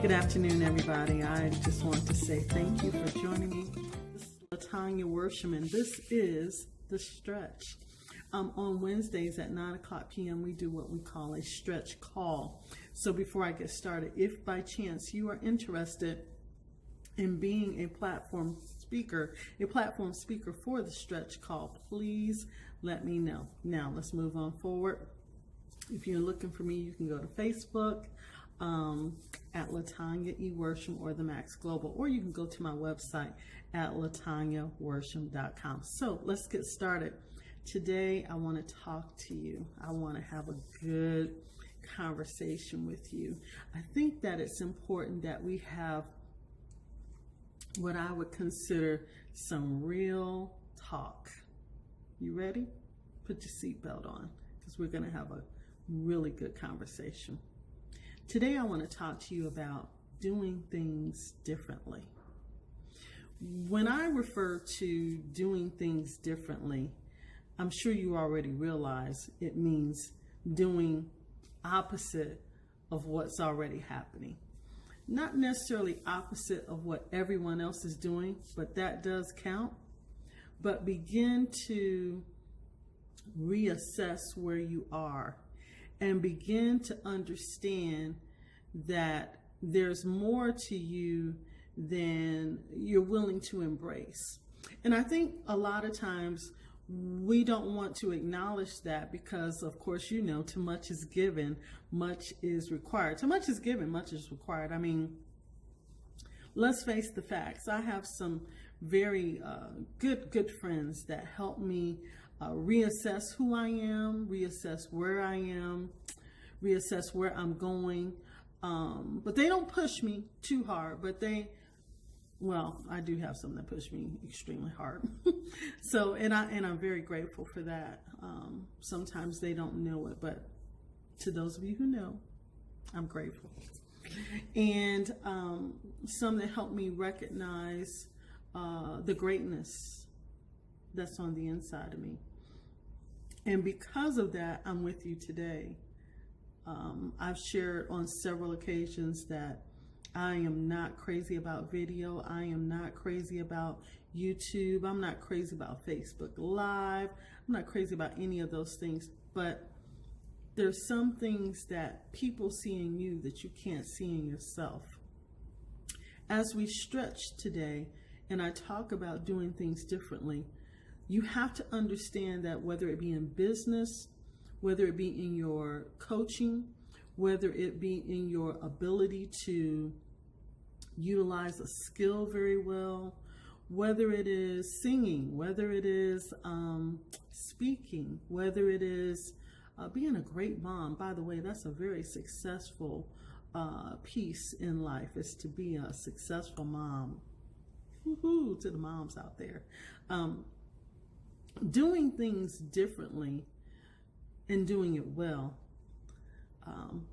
Good afternoon, everybody. I just want to say thank you for joining me. This is Latonja Worsham, and this is The Stretch. On Wednesdays at 9 o'clock p.m., we do what we call a stretch call. So before I get started, if by chance you are interested in being a platform speaker for the stretch call, please let me know. Now, let's move on forward. If you're looking for me, you can go to Facebook at Latonja E. Worsham or the Max Global, or you can go to my website at latonjaworsham.com. So let's get started. Today, I want to talk to you. I want to have a good conversation with you. I think that it's important that we have what I would consider some real talk. You ready? Put your seatbelt on, because we're going to have a really good conversation. Today, I want to talk to you about doing things differently. When I refer to doing things differently, I'm sure you already realize it means doing opposite of what's already happening. Not necessarily opposite of what everyone else is doing, but that does count. But begin to reassess where you are and begin to understand that there's more to you than you're willing to embrace. And I think a lot of times we don't want to acknowledge that because, of course, you know, too much is given, much is required. Too much is given, much is required. I mean, let's face the facts. I have some very good friends that help me reassess who I am, reassess where I am, reassess where I'm going. But they don't push me too hard, but well, I do have some that push me extremely hard. So, and I'm very grateful for that. Sometimes they don't know it, but to those of you who know, I'm grateful. And some that help me recognize the greatness that's on the inside of me. And because of that, I'm with you today. I've shared on several occasions that I am not crazy about video. I am not crazy about YouTube. I'm not crazy about Facebook Live. I'm not crazy about any of those things. But there's some things that people see in you that you can't see in yourself. As we stretch today, and I talk about doing things differently, you have to understand that whether it be in business, whether it be in your coaching, whether it be in your ability to utilize a skill very well, whether it is singing, whether it is speaking, whether it is being a great mom. By the way, that's a very successful piece in life, is to be a successful mom. Woohoo to the moms out there. Doing things differently and doing it well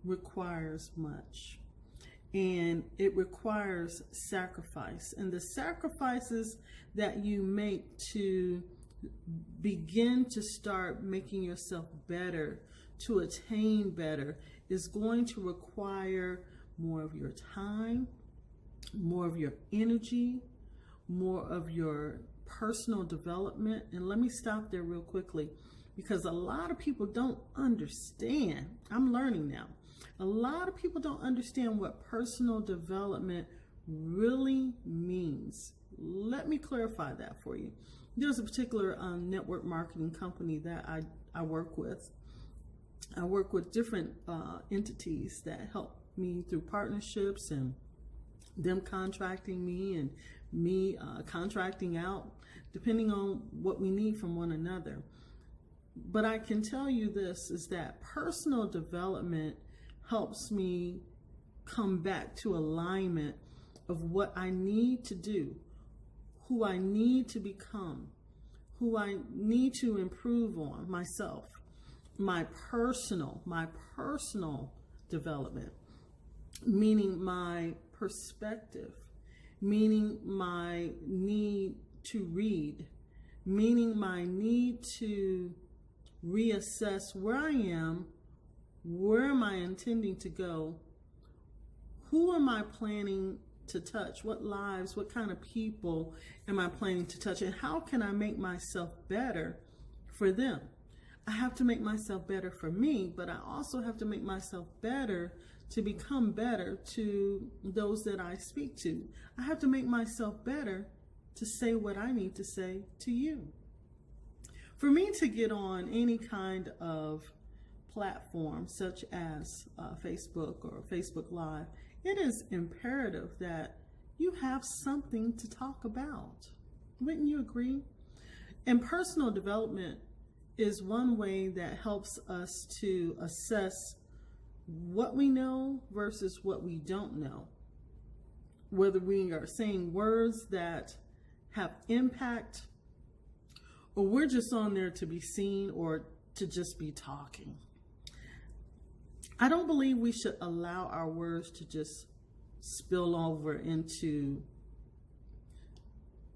requires much, and it requires sacrifice. And the sacrifices that you make to begin to start making yourself better, to attain better, is going to require more of your time, more of your energy, more of your personal development. And let me stop there real quickly, because a lot of people don't understand. I'm learning now. A lot of people don't understand what personal development really means. Let me clarify that for you. There's a particular network marketing company that I work with. I work with different entities that help me through partnerships, and them contracting me and me contracting out, depending on what we need from one another. But I can tell you this, is that personal development helps me come back to alignment of what I need to do, who I need to become, who I need to improve on myself, my personal development, meaning my perspective, meaning my need to read, meaning my need to reassess where I am, where am I intending to go, Who am I planning to touch? What lives, what kind of people am I planning to touch? And how can I make myself better for them? I have to make myself better for me, but I also have to make myself better to become better to those that I speak to. I have to make myself better to say what I need to say to you. For me to get on any kind of platform such as Facebook or Facebook Live, it is imperative that you have something to talk about. Wouldn't you agree? And personal development is one way that helps us to assess what we know versus what we don't know. Whether we are saying words that have impact, or we're just on there to be seen or to just be talking. I don't believe we should allow our words to just spill over into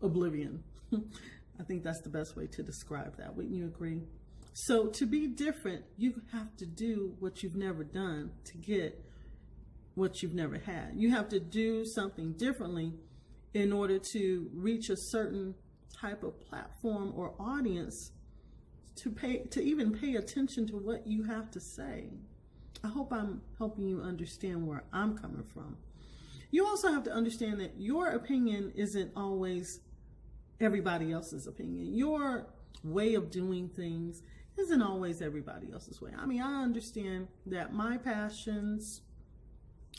oblivion. I think that's the best way to describe that. Wouldn't you agree? So to be different, you have to do what you've never done to get what you've never had. You have to do something differently in order to reach a certain type of platform or audience to even pay attention to what you have to say. I hope I'm helping you understand where I'm coming from. You also have to understand that your opinion isn't always everybody else's opinion. Your way of doing things isn't always everybody else's way. I mean, I understand that my passions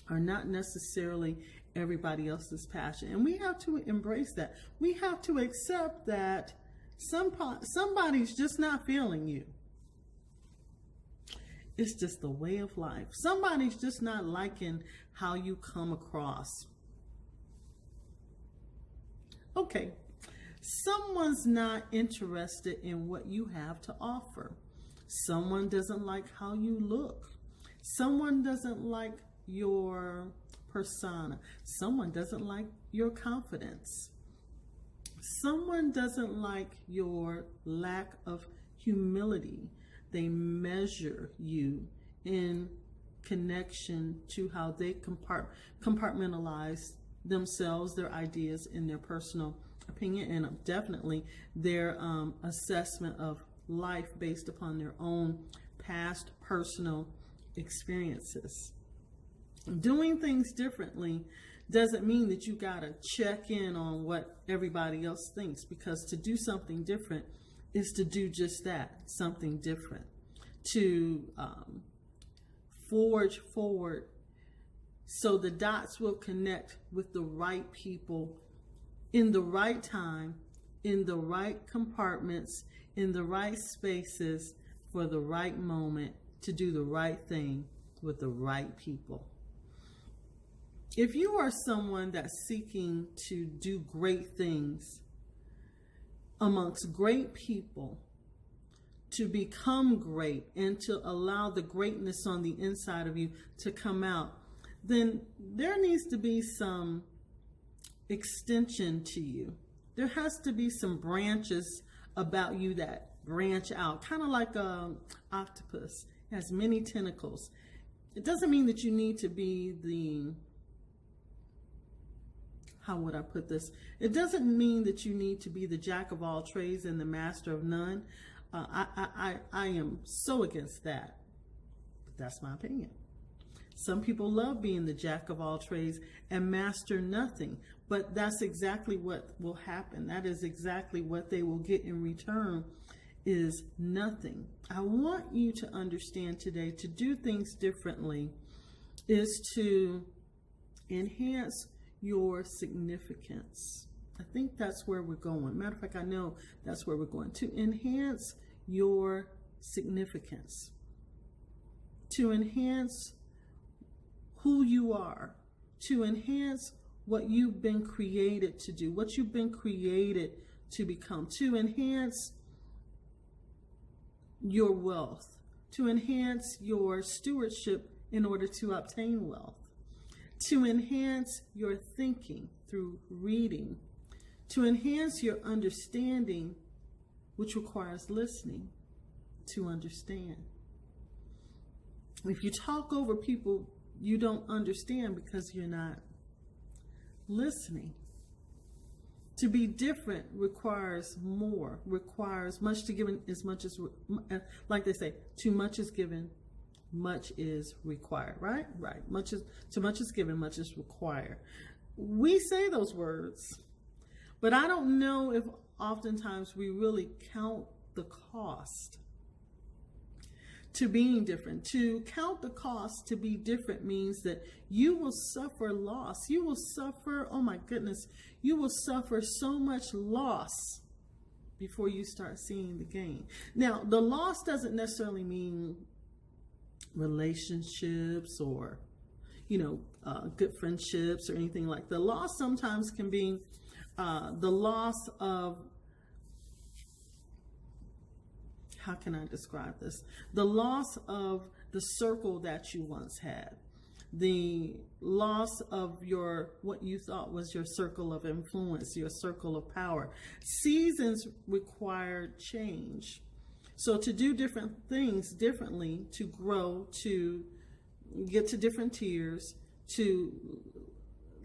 are not necessarily everybody else's passion, and we have to embrace that. We have to accept that somebody's just not feeling you. It's just the way of life. Somebody's just not liking how you come across. Okay, someone's not interested in what you have to offer. Someone doesn't like how you look. Someone doesn't like your persona. Someone doesn't like your confidence. Someone doesn't like your lack of humility. They measure you in connection to how they compartmentalize themselves, their ideas, and their personal opinion, and definitely their assessment of life based upon their own past personal experiences. Doing things differently doesn't mean that you gotta check in on what everybody else thinks, because to do something different is to do just that, something different, to forge forward so the dots will connect with the right people in the right time, in the right compartments, in the right spaces, for the right moment, to do the right thing with the right people. If you are someone that's seeking to do great things amongst great people, to become great and to allow the greatness on the inside of you to come out, then there needs to be some extension to you. There has to be some branches about you that branch out, kind of like an octopus. It has many tentacles. It doesn't mean that you need to be the, how would I put this? It doesn't mean that you need to be the jack of all trades and the master of none. I am so against that, but that's my opinion. Some people love being the jack of all trades and master nothing, but that's exactly what will happen. That is exactly what they will get in return, is nothing. I want you to understand today, to do things differently is to enhance your significance. I think that's where we're going. Matter of fact, I know that's where we're going. To enhance your significance. To enhance who you are. To enhance what you've been created to do. What you've been created to become. To enhance your wealth. To enhance your stewardship in order to obtain wealth. To enhance your thinking through reading. To enhance your understanding, which requires listening to understand. If you talk over people you don't understand because you're not listening. To be different requires more, requires much to give as much as, like they say, too much is given, much is required, right? Right. Too much is given, much is required. We say those words, but I don't know if oftentimes we really count the cost to being different. To count the cost to be different means that you will suffer loss. You will suffer, oh my goodness, you will suffer so much loss before you start seeing the gain. Now, the loss doesn't necessarily mean relationships or, good friendships or anything like that. The loss sometimes can be the loss of, how can I describe this? The loss of the circle that you once had. The loss of what you thought was your circle of influence, your circle of power. Seasons require change. So to do different things differently, to grow, to get to different tiers, to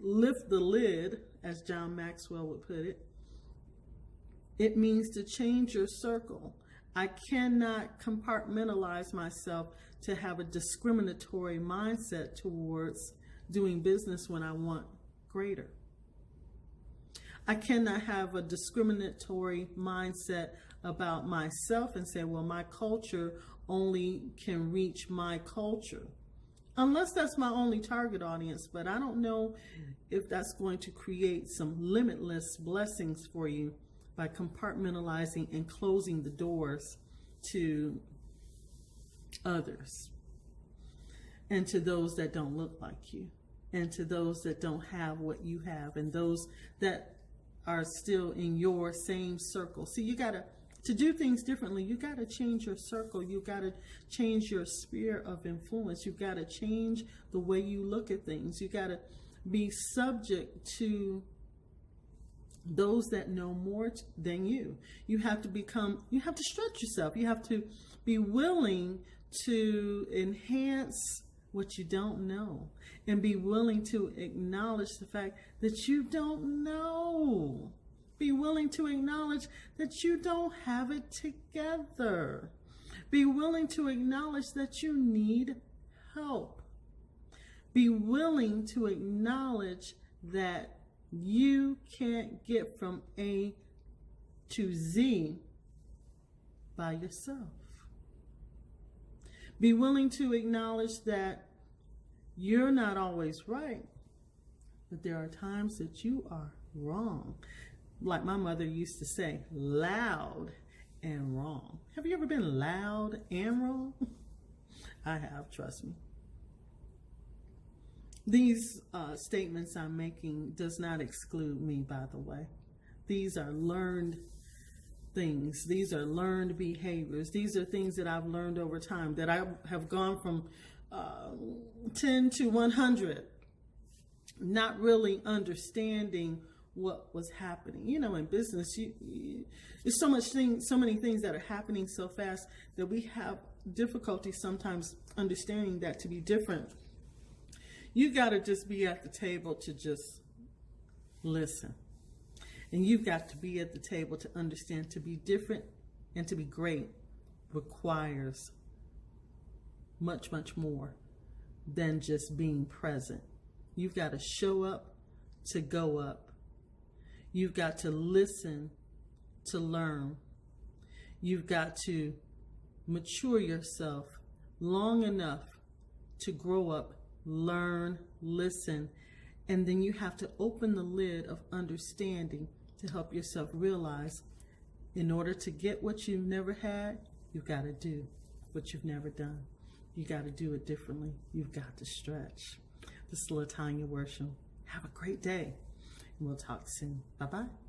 lift the lid, as John Maxwell would put it, it means to change your circle. I cannot compartmentalize myself to have a discriminatory mindset towards doing business when I want greater. I cannot have a discriminatory mindset about myself and say, well, my culture only can reach my culture. Unless that's my only target audience, but I don't know if that's going to create some limitless blessings for you by compartmentalizing and closing the doors to others and to those that don't look like you and to those that don't have what you have and those that are still in your same circle. See, to do things differently, you got to change your circle. You got to change your sphere of influence. You got to change the way you look at things. You got to be subject to those that know more than you. You have to stretch yourself. You have to be willing to enhance what you don't know and be willing to acknowledge the fact that you don't know. Be willing to acknowledge that you don't have it together. Be willing to acknowledge that you need help. Be willing to acknowledge that you can't get from A to Z by yourself. Be willing to acknowledge that you're not always right, but there are times that you are wrong. Like my mother used to say, loud and wrong. Have you ever been loud and wrong? I have, trust me. These statements I'm making does not exclude me, by the way. These are learned things. These are learned behaviors. These are things that I've learned over time, that I have gone from 10 to 100, not really understanding what was happening. In business, there's so many things that are happening so fast that we have difficulty sometimes understanding that to be different. You got to just be at the table to just listen. And you've got to be at the table to understand to be different and to be great requires much, much more than just being present. You've got to show up to go up. You've got to listen to learn. You've got to mature yourself long enough to grow up, learn, listen, and then you have to open the lid of understanding to help yourself realize in order to get what you've never had, you've got to do what you've never done. You got to do it differently. You've got to stretch. This is Latonja Worsham. Have a great day. And we'll talk soon. Bye-bye.